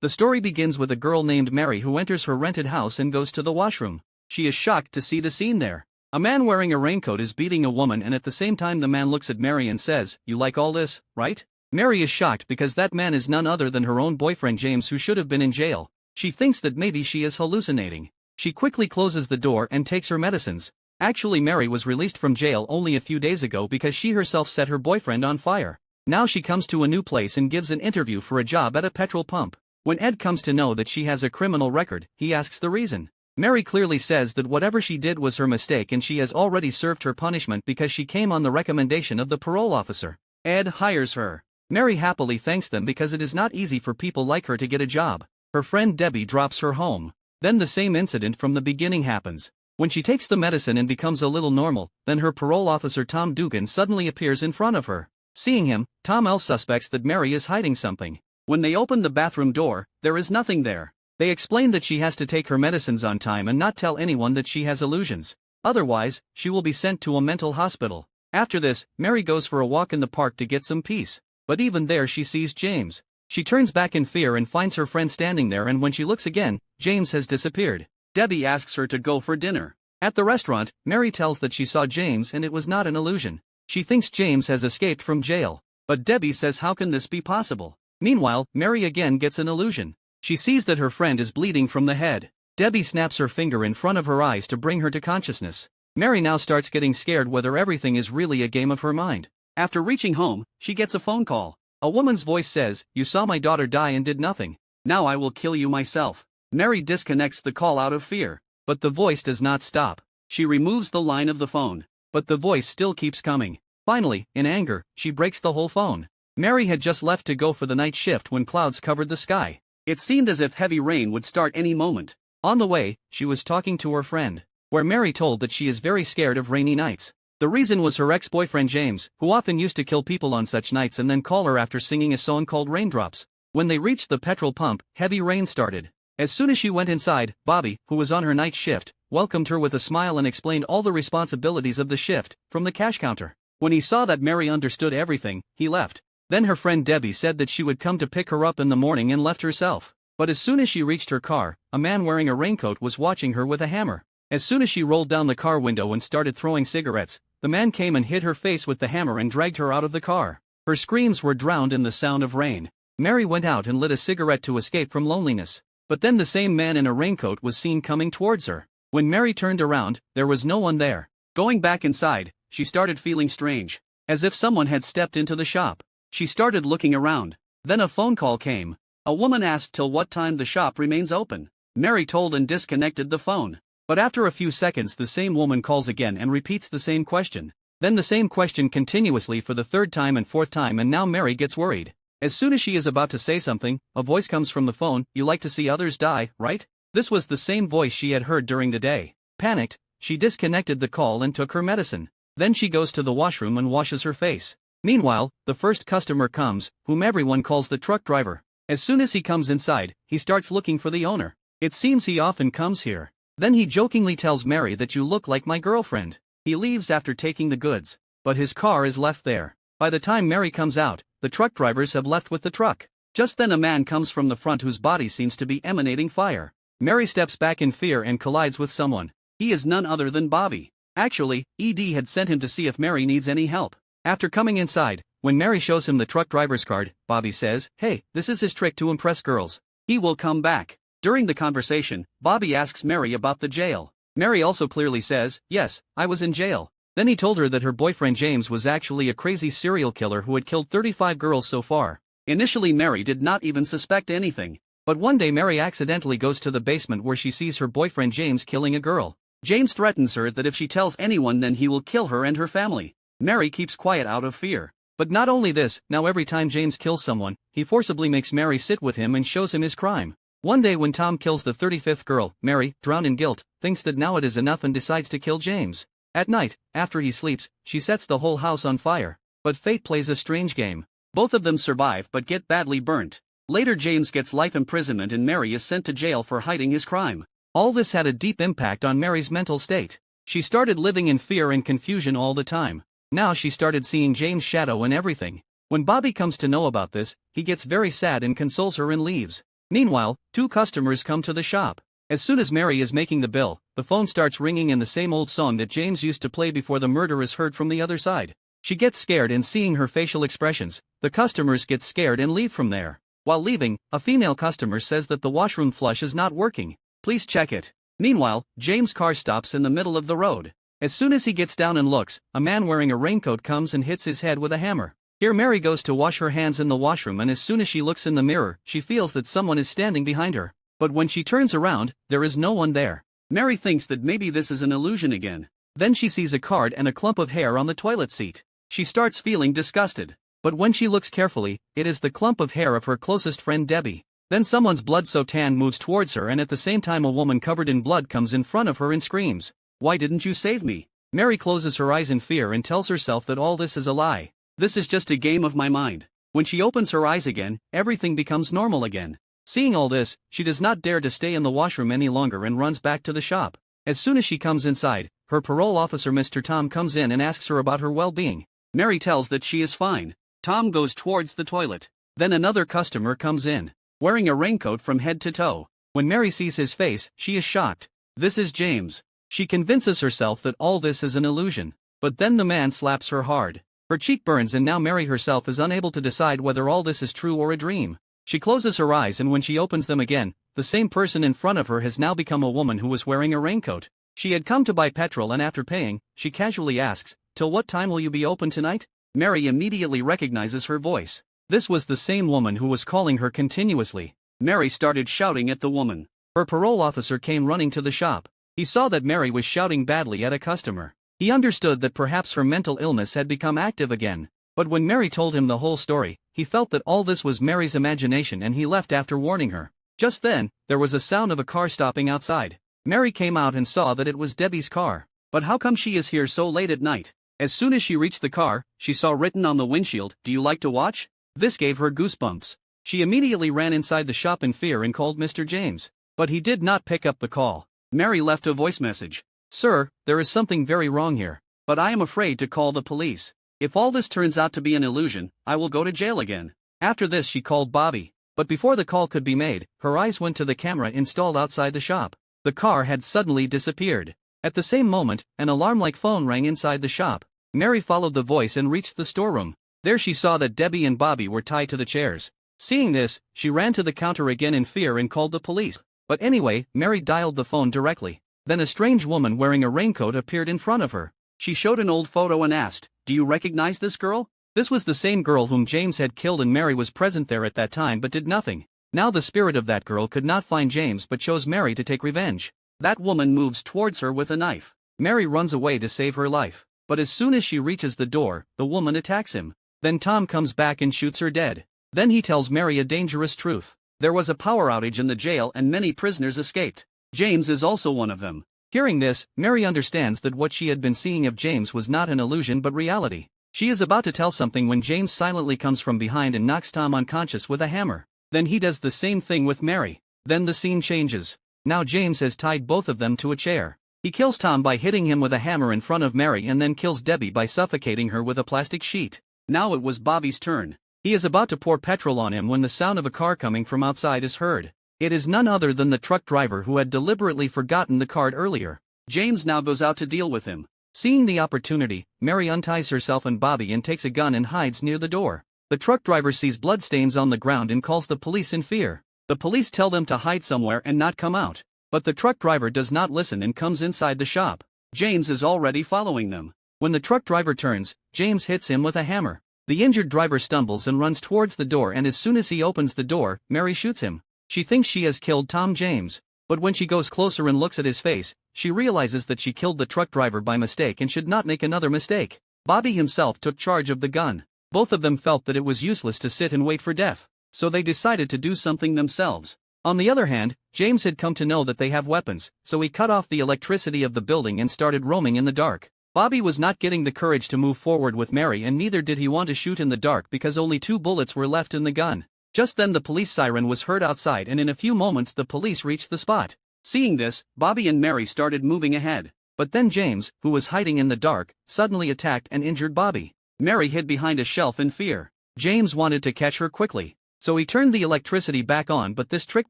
The story begins with a girl named Mary who enters her rented house and goes to the washroom. She is shocked to see the scene there. A man wearing a raincoat is beating a woman, and at the same time the man looks at Mary and says, "You like all this, right?" Mary is shocked because that man is none other than her own boyfriend James, who should have been in jail. She thinks that maybe she is hallucinating. She quickly closes the door and takes her medicines. Actually, Mary was released from jail only a few days ago because she herself set her boyfriend on fire. Now she comes to a new place and gives an interview for a job at a petrol pump. When Ed comes to know that she has a criminal record, he asks the reason. Mary clearly says that whatever she did was her mistake and she has already served her punishment because she came on the recommendation of the parole officer. Ed hires her. Mary happily thanks them because it is not easy for people like her to get a job. Her friend Debbie drops her home. Then the same incident from the beginning happens. When she takes the medicine and becomes a little normal, then her parole officer Tom Dugan suddenly appears in front of her. Seeing him, Tom L suspects that Mary is hiding something. When they open the bathroom door, there is nothing there. They explain that she has to take her medicines on time and not tell anyone that she has illusions. Otherwise, she will be sent to a mental hospital. After this, Mary goes for a walk in the park to get some peace. But even there she sees James. She turns back in fear and finds her friend standing there, and when she looks again, James has disappeared. Debbie asks her to go for dinner. At the restaurant, Mary tells that she saw James and it was not an illusion. She thinks James has escaped from jail. But Debbie says how can this be possible? Meanwhile, Mary again gets an illusion. She sees that her friend is bleeding from the head. Debbie snaps her finger in front of her eyes to bring her to consciousness. Mary now starts getting scared whether everything is really a game of her mind. After reaching home, she gets a phone call. A woman's voice says, "You saw my daughter die and did nothing. Now I will kill you myself." Mary disconnects the call out of fear. But the voice does not stop. She removes the line of the phone. But the voice still keeps coming. Finally, in anger, she breaks the whole phone. Mary had just left to go for the night shift when clouds covered the sky. It seemed as if heavy rain would start any moment. On the way, she was talking to her friend, where Mary told that she is very scared of rainy nights. The reason was her ex-boyfriend James, who often used to kill people on such nights and then call her after singing a song called Raindrops. When they reached the petrol pump, heavy rain started. As soon as she went inside, Bobby, who was on her night shift, welcomed her with a smile and explained all the responsibilities of the shift, from the cash counter. When he saw that Mary understood everything, he left. Then her friend Debbie said that she would come to pick her up in the morning and left herself. But as soon as she reached her car, a man wearing a raincoat was watching her with a hammer. As soon as she rolled down the car window and started throwing cigarettes, the man came and hit her face with the hammer and dragged her out of the car. Her screams were drowned in the sound of rain. Mary went out and lit a cigarette to escape from loneliness. But then the same man in a raincoat was seen coming towards her. When Mary turned around, there was no one there. Going back inside, she started feeling strange, as if someone had stepped into the shop. She started looking around. Then a phone call came. A woman asked till what time the shop remains open. Mary told and disconnected the phone. But after a few seconds the same woman calls again and repeats the same question. Then the same question continuously for the third time and fourth time, and now Mary gets worried. As soon as she is about to say something, a voice comes from the phone. "You like to see others die, right?" This was the same voice she had heard during the day. Panicked, she disconnected the call and took her medicine. Then she goes to the washroom and washes her face. Meanwhile, the first customer comes, whom everyone calls the truck driver. As soon as he comes inside, he starts looking for the owner. It seems he often comes here. Then he jokingly tells Mary that "you look like my girlfriend." He leaves after taking the goods. But his car is left there. By the time Mary comes out, the truck drivers have left with the truck. Just then a man comes from the front whose body seems to be emanating fire. Mary steps back in fear and collides with someone. He is none other than Bobby. Actually, ED had sent him to see if Mary needs any help. After coming inside, when Mary shows him the truck driver's card, Bobby says, "Hey, this is his trick to impress girls. He will come back." During the conversation, Bobby asks Mary about the jail. Mary also clearly says, "Yes, I was in jail." Then he told her that her boyfriend James was actually a crazy serial killer who had killed 35 girls so far. Initially Mary did not even suspect anything. But one day Mary accidentally goes to the basement where she sees her boyfriend James killing a girl. James threatens her that if she tells anyone then he will kill her and her family. Mary keeps quiet out of fear. But not only this, now every time James kills someone, he forcibly makes Mary sit with him and shows him his crime. One day when Tom kills the 35th girl, Mary, drowned in guilt, thinks that now it is enough and decides to kill James. At night, after he sleeps, she sets the whole house on fire. But fate plays a strange game. Both of them survive but get badly burnt. Later James gets life imprisonment and Mary is sent to jail for hiding his crime. All this had a deep impact on Mary's mental state. She started living in fear and confusion all the time. Now she started seeing James' shadow and everything. When Bobby comes to know about this, he gets very sad and consoles her and leaves. Meanwhile, two customers come to the shop. As soon as Mary is making the bill, the phone starts ringing in the same old song that James used to play before the murder is heard from the other side. She gets scared, and seeing her facial expressions, the customers get scared and leave from there. While leaving, a female customer says that the washroom flush is not working. Please check it. Meanwhile, James' car stops in the middle of the road. As soon as he gets down and looks, a man wearing a raincoat comes and hits his head with a hammer. Here Mary goes to wash her hands in the washroom, and as soon as she looks in the mirror, she feels that someone is standing behind her. But when she turns around, there is no one there. Mary thinks that maybe this is an illusion again. Then she sees a card and a clump of hair on the toilet seat. She starts feeling disgusted. But when she looks carefully, it is the clump of hair of her closest friend Debbie. Then someone's blood-soaked hand moves towards her, and at the same time a woman covered in blood comes in front of her and screams, "Why didn't you save me?" Mary closes her eyes in fear and tells herself that all this is a lie. This is just a game of my mind. When she opens her eyes again, everything becomes normal again. Seeing all this, she does not dare to stay in the washroom any longer and runs back to the shop. As soon as she comes inside, her parole officer Mr. Tom comes in and asks her about her well-being. Mary tells that she is fine. Tom goes towards the toilet. Then another customer comes in, wearing a raincoat from head to toe. When Mary sees his face, she is shocked. This is James. She convinces herself that all this is an illusion. But then the man slaps her hard. Her cheek burns, and now Mary herself is unable to decide whether all this is true or a dream. She closes her eyes, and when she opens them again, the same person in front of her has now become a woman who was wearing a raincoat. She had come to buy petrol, and after paying, she casually asks, "Till what time will you be open tonight?" Mary immediately recognizes her voice. This was the same woman who was calling her continuously. Mary started shouting at the woman. Her parole officer came running to the shop. He saw that Mary was shouting badly at a customer. He understood that perhaps her mental illness had become active again. But when Mary told him the whole story, he felt that all this was Mary's imagination, and he left after warning her. Just then, there was a sound of a car stopping outside. Mary came out and saw that it was Debbie's car. But how come she is here so late at night? As soon as she reached the car, she saw written on the windshield, "Do you like to watch?" This gave her goosebumps. She immediately ran inside the shop in fear and called Mr. James. But he did not pick up the call. Mary left a voice message. "Sir, there is something very wrong here. But I am afraid to call the police. If all this turns out to be an illusion, I will go to jail again." After this she called Bobby. But before the call could be made, her eyes went to the camera installed outside the shop. The car had suddenly disappeared. At the same moment, an alarm-like phone rang inside the shop. Mary followed the voice and reached the storeroom. There she saw that Debbie and Bobby were tied to the chairs. Seeing this, she ran to the counter again in fear and called the police. But anyway, Mary dialed the phone directly. Then a strange woman wearing a raincoat appeared in front of her. She showed an old photo and asked, "Do you recognize this girl?" This was the same girl whom James had killed, and Mary was present there at that time but did nothing. Now the spirit of that girl could not find James but chose Mary to take revenge. That woman moves towards her with a knife. Mary runs away to save her life. But as soon as she reaches the door, the woman attacks him. Then Tom comes back and shoots her dead. Then he tells Mary a dangerous truth. There was a power outage in the jail and many prisoners escaped. James is also one of them. Hearing this, Mary understands that what she had been seeing of James was not an illusion but reality. She is about to tell something when James silently comes from behind and knocks Tom unconscious with a hammer. Then he does the same thing with Mary. Then the scene changes. Now James has tied both of them to a chair. He kills Tom by hitting him with a hammer in front of Mary and then kills Debbie by suffocating her with a plastic sheet. Now it was Bobby's turn. He is about to pour petrol on him when the sound of a car coming from outside is heard. It is none other than the truck driver who had deliberately forgotten the card earlier. James now goes out to deal with him. Seeing the opportunity, Mary unties herself and Bobby and takes a gun and hides near the door. The truck driver sees bloodstains on the ground and calls the police in fear. The police tell them to hide somewhere and not come out. But the truck driver does not listen and comes inside the shop. James is already following them. When the truck driver turns, James hits him with a hammer. The injured driver stumbles and runs towards the door, and as soon as he opens the door, Mary shoots him. She thinks she has killed Tom James. But when she goes closer and looks at his face, she realizes that she killed the truck driver by mistake and should not make another mistake. Bobby himself took charge of the gun. Both of them felt that it was useless to sit and wait for death, so they decided to do something themselves. On the other hand, James had come to know that they have weapons, so he cut off the electricity of the building and started roaming in the dark. Bobby was not getting the courage to move forward with Mary, and neither did he want to shoot in the dark because only 2 bullets were left in the gun. Just then the police siren was heard outside, and in a few moments the police reached the spot. Seeing this, Bobby and Mary started moving ahead. But then James, who was hiding in the dark, suddenly attacked and injured Bobby. Mary hid behind a shelf in fear. James wanted to catch her quickly, So he turned the electricity back on, but this trick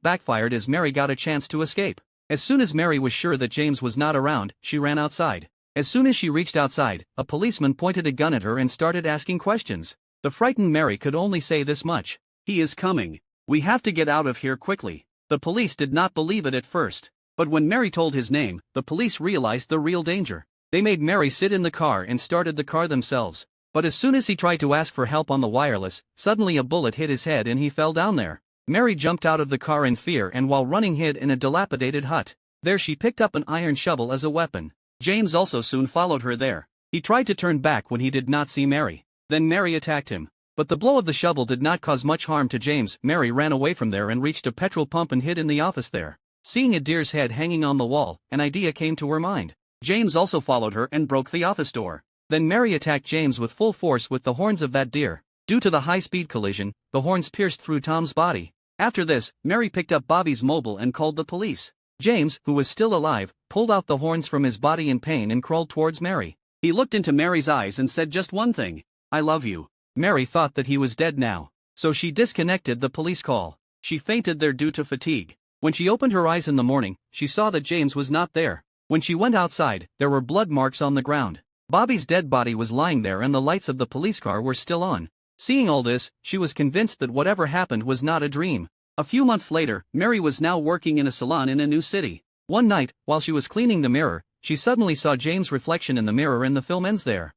backfired as Mary got a chance to escape. As soon as Mary was sure that James was not around, she ran outside. As soon as she reached outside, a policeman pointed a gun at her and started asking questions. The frightened Mary could only say this much: "He is coming. We have to get out of here quickly." The police did not believe it at first. But when Mary told his name, the police realized the real danger. They made Mary sit in the car and started the car themselves. But as soon as he tried to ask for help on the wireless, suddenly a bullet hit his head and he fell down there. Mary jumped out of the car in fear and while running hid in a dilapidated hut. There she picked up an iron shovel as a weapon. James also soon followed her there. He tried to turn back when he did not see Mary. Then Mary attacked him. But the blow of the shovel did not cause much harm to James. Mary ran away from there and reached a petrol pump and hid in the office there. Seeing a deer's head hanging on the wall, an idea came to her mind. James also followed her and broke the office door. Then Mary attacked James with full force with the horns of that deer. Due to the high-speed collision, the horns pierced through Tom's body. After this, Mary picked up Bobby's mobile and called the police. James, who was still alive, pulled out the horns from his body in pain and crawled towards Mary. He looked into Mary's eyes and said just one thing: "I love you." Mary thought that he was dead now. So she disconnected the police call. She fainted there due to fatigue. When she opened her eyes in the morning, she saw that James was not there. When she went outside, there were blood marks on the ground. Bobby's dead body was lying there and the lights of the police car were still on. Seeing all this, she was convinced that whatever happened was not a dream. A few months later, Mary was now working in a salon in a new city. One night, while she was cleaning the mirror, she suddenly saw James' reflection in the mirror and the film ends there.